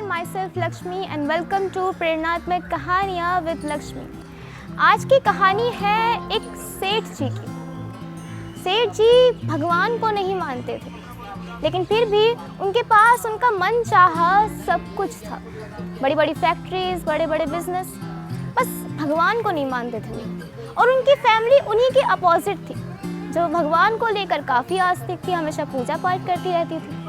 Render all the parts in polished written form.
Everyone, myself Lakshmi and welcome to प्रेरणात्मक कहानियाँ with Lakshmi. आज की कहानी है एक सेठ जी की। सेठ जी भगवान को नहीं मानते थे, लेकिन फिर भी उनके पास उनका मन चाहा सब कुछ था। बड़ी बड़ी फैक्ट्रीज, बड़े बड़े बिजनेस, बस भगवान को नहीं मानते थे। और उनकी फैमिली उन्हीं के अपोजिट थी, जो भगवान को लेकर काफ़ी आस्तिक थी, हमेशा पूजा पाठ करती रहती थी।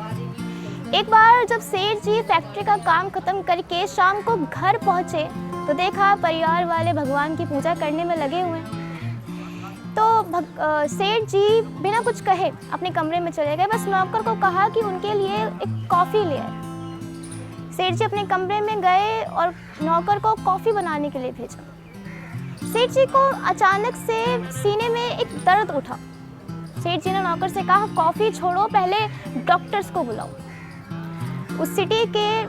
एक बार जब सेठ जी फैक्ट्री का काम खत्म करके शाम को घर पहुंचे तो देखा परिवार वाले भगवान की पूजा करने में लगे हुए हैं। तो सेठ जी बिना कुछ कहे अपने कमरे में चले गए। बस नौकर को कहा कि उनके लिए एक कॉफ़ी ले आए। सेठ जी अपने कमरे में गए और नौकर को कॉफ़ी बनाने के लिए भेजा। सेठ जी को अचानक से सीने में एक दर्द उठा। सेठ जी ने नौकर से कहा, कॉफ़ी छोड़ो, पहले डॉक्टर्स को बुलाओ। उस सिटी के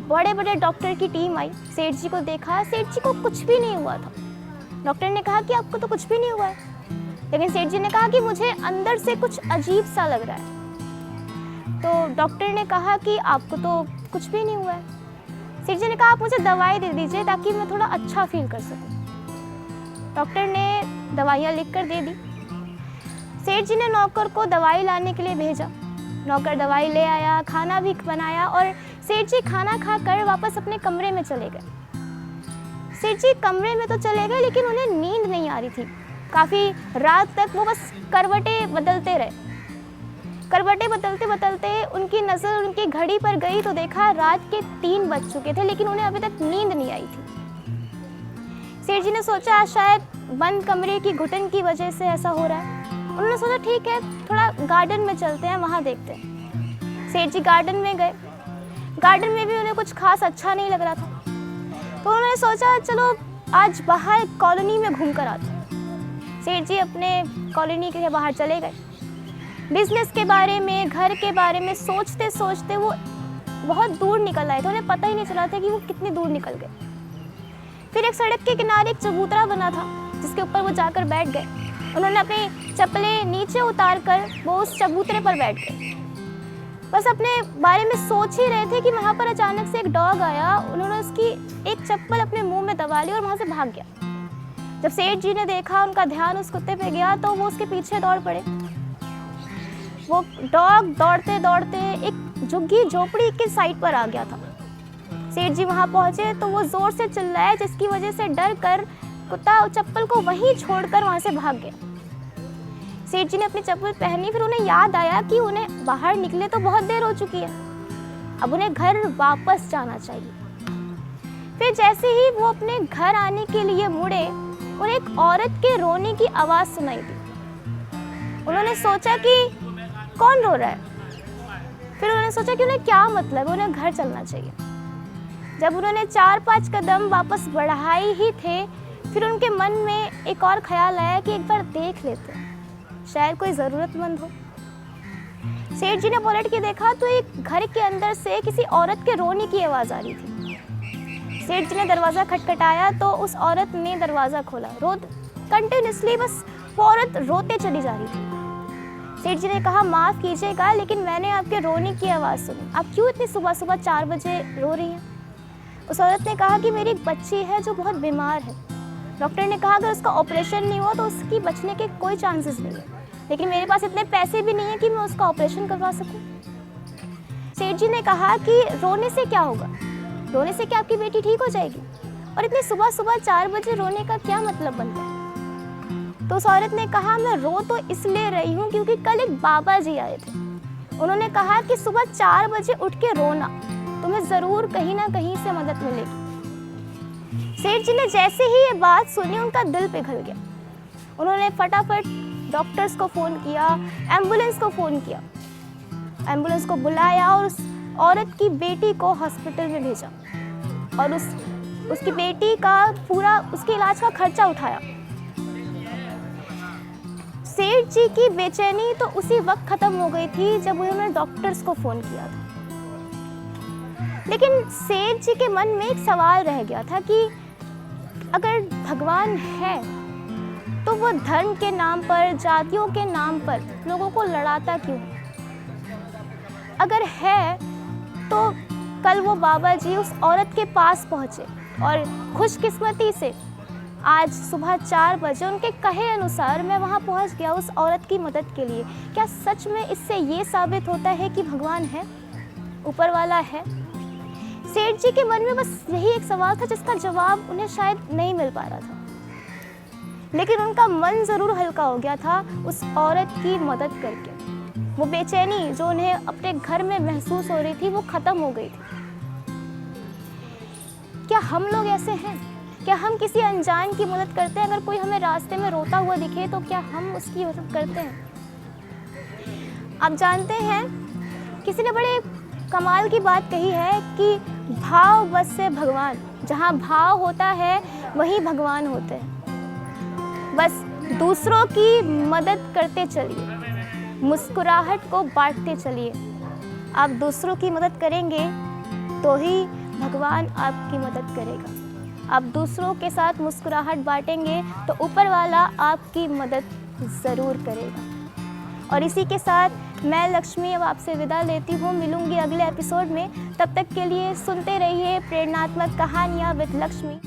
बड़े बड़े डॉक्टर की टीम आई। सेठ जी को देखा, सेठ जी को कुछ भी नहीं हुआ था। डॉक्टर ने कहा कि आपको तो कुछ भी नहीं हुआ है, लेकिन सेठ जी ने कहा कि मुझे अंदर से कुछ अजीब सा लग रहा है। तो डॉक्टर ने कहा कि आपको तो कुछ भी नहीं हुआ है। सेठ जी ने कहा, आप मुझे दवाई दे दीजिए ताकि मैं थोड़ा अच्छा फील कर सकूं। डॉक्टर ने दवाइयाँ लिख कर दे दी। सेठ जी ने नौकर को दवाई लाने के लिए भेजा। नौकर दवाई ले आया, खाना भी बनाया और सेठ जी खाना खाकर वापस अपने कमरे में चले गए। सेठ जी कमरे में तो चले गए, लेकिन उन्हें नींद नहीं आ रही थी। काफ़ी रात तक वो बस करवटें बदलते रहे। करवटें बदलते बदलते उनकी नज़र उनकी घड़ी पर गई तो देखा रात के 3 बज चुके थे, लेकिन उन्हें अभी तक नींद नहीं आई थी। सेठ जी ने सोचा शायद बंद कमरे की घुटन की वजह से ऐसा हो रहा है। उन्होंने सोचा ठीक है, थोड़ा गार्डन में चलते हैं, वहाँ देखते हैं। सेठ जी गार्डन में गए। गार्डन में भी उन्हें कुछ खास अच्छा नहीं लग रहा था, तो उन्होंने सोचा चलो आज बाहर कॉलोनी में घूम कर आते हैं। सेठ जी अपने कॉलोनी के बाहर चले गए। बिजनेस के बारे में, घर के बारे में सोचते सोचते वो बहुत दूर निकल आए थे। उन्हें पता ही नहीं चला था कि वो कितनी दूर निकल गए। फिर एक सड़क के किनारे एक चबूतरा बना था, जिसके ऊपर वो जाकर बैठ गए। उन्होंने अपनी चप्पलें नीचे उतार कर वो उस चबूतरे पर बैठ गए। बस अपने बारे में सोच ही रहे थे कि वहाँ पर अचानक से एक डॉग आया। उन्होंने उसकी एक चप्पल अपने मुंह में दबा ली और वहाँ से भाग गया। जब सेठ जी ने देखा, उनका ध्यान उस कुत्ते पे गया तो वो उसके पीछे दौड़ पड़े। वो डॉग दौड़ते दौड़ते एक झुग्गी झोपड़ी के साइड पर आ गया था। सेठ जी वहाँ पहुँचे तो वो ज़ोर से चिल्लाया, जिसकी वजह से डर कर कुत्ता चप्पल को वहीं छोड़कर वहाँ से भाग गया। सेठ जी ने अपनी चप्पल पहनी। फिर उन्हें याद आया कि उन्हें बाहर निकले तो बहुत देर हो चुकी है, अब उन्हें घर वापस जाना चाहिए। फिर जैसे ही वो अपने घर आने के लिए मुड़े, उन्हें एक औरत के रोने की आवाज़ सुनाई दी। उन्होंने सोचा कि कौन रो रहा है। फिर उन्होंने सोचा कि उन्हें क्या मतलब है, उन्हें घर चलना चाहिए। जब उन्होंने 4-5 कदम वापस बढ़ाए ही थे, फिर उनके मन में एक और ख्याल आया कि एक बार देख लेते हैं, शायद कोई ज़रूरतमंद हो। सेठ जी ने पलट के देखा तो एक घर के अंदर से किसी औरत के रोने की आवाज़ आ रही थी। सेठ जी ने दरवाज़ा खटखटाया तो उस औरत ने दरवाज़ा खोला। कंटिन्यूसली बस वो औरत रोते चली जा रही थी। सेठ जी ने कहा, माफ़ कीजिएगा, लेकिन मैंने आपके रोने की आवाज़ सुनी। आप क्यों इतनी सुबह सुबह 4 बजे रो रही हैं? उस औरत ने कहा कि मेरी एक बच्ची है जो बहुत बीमार है। डॉक्टर ने कहा अगर उसका ऑपरेशन नहीं हुआ तो उसकी बचने के कोई चांसेस नहीं है, लेकिन मेरे पास इतने पैसे भी नहीं है कि मैं उसका ऑपरेशन करवा सकूं। सेठ जी ने कहा कि रोने से क्या होगा, रोने से क्या आपकी बेटी ठीक हो जाएगी, और इतनी सुबह सुबह 4 बजे रोने का क्या मतलब बनता है? तो उस औरत ने कहा, मैं रो तो इसलिए रही हूँ क्योंकि कल एक बाबा जी आए थे। उन्होंने कहा कि सुबह 4 बजे उठ के रोना, तुम्हें ज़रूर कहीं ना कहीं से मदद मिलेगी। सेठ जी ने जैसे ही ये बात सुनी, उनका दिल पिघल गया। उन्होंने फटाफट डॉक्टर्स को फ़ोन किया, एम्बुलेंस को फ़ोन किया, एम्बुलेंस को बुलाया और उस औरत की बेटी को हॉस्पिटल में भेजा और उसकी बेटी का पूरा उसके इलाज का खर्चा उठाया। सेठ जी की बेचैनी तो उसी वक्त ख़त्म हो गई थी जब उन्होंने डॉक्टर्स को फ़ोन किया था। लेकिन सेठ जी के मन में एक सवाल रह गया था कि अगर भगवान है तो वो धर्म के नाम पर, जातियों के नाम पर लोगों को लड़ाता क्यों? अगर है तो कल वो बाबा जी उस औरत के पास पहुँचे और खुशकिस्मती से आज सुबह 4 बजे उनके कहे अनुसार मैं वहाँ पहुँच गया उस औरत की मदद के लिए। क्या सच में इससे ये साबित होता है कि भगवान है, ऊपर वाला है? सेठ जी के मन में बस यही एक सवाल था जिसका जवाब उन्हें शायद नहीं मिल पा रहा था, लेकिन उनका मन ज़रूर हल्का हो गया था उस औरत की मदद करके। वो बेचैनी जो उन्हें अपने घर में महसूस हो रही थी वो ख़त्म हो गई थी। क्या हम लोग ऐसे हैं? क्या हम किसी अनजान की मदद करते हैं? अगर कोई हमें रास्ते में रोता हुआ दिखे तो क्या हम उसकी मदद करते हैं? आप जानते हैं, किसी ने बड़े कमाल की बात कही है कि भाव बस से भगवान, जहाँ भाव होता है वहीं भगवान होते हैं। बस दूसरों की मदद करते चलिए, मुस्कुराहट को बांटते चलिए। आप दूसरों की मदद करेंगे तो ही भगवान आपकी मदद करेगा। आप दूसरों के साथ मुस्कुराहट बांटेंगे तो ऊपर वाला आपकी मदद ज़रूर करेगा। और इसी के साथ मैं लक्ष्मी अब आपसे विदा लेती हूँ। मिलूंगी अगले एपिसोड में। तब तक के लिए सुनते रहिए प्रेरणात्मक कहानियाँ विद लक्ष्मी।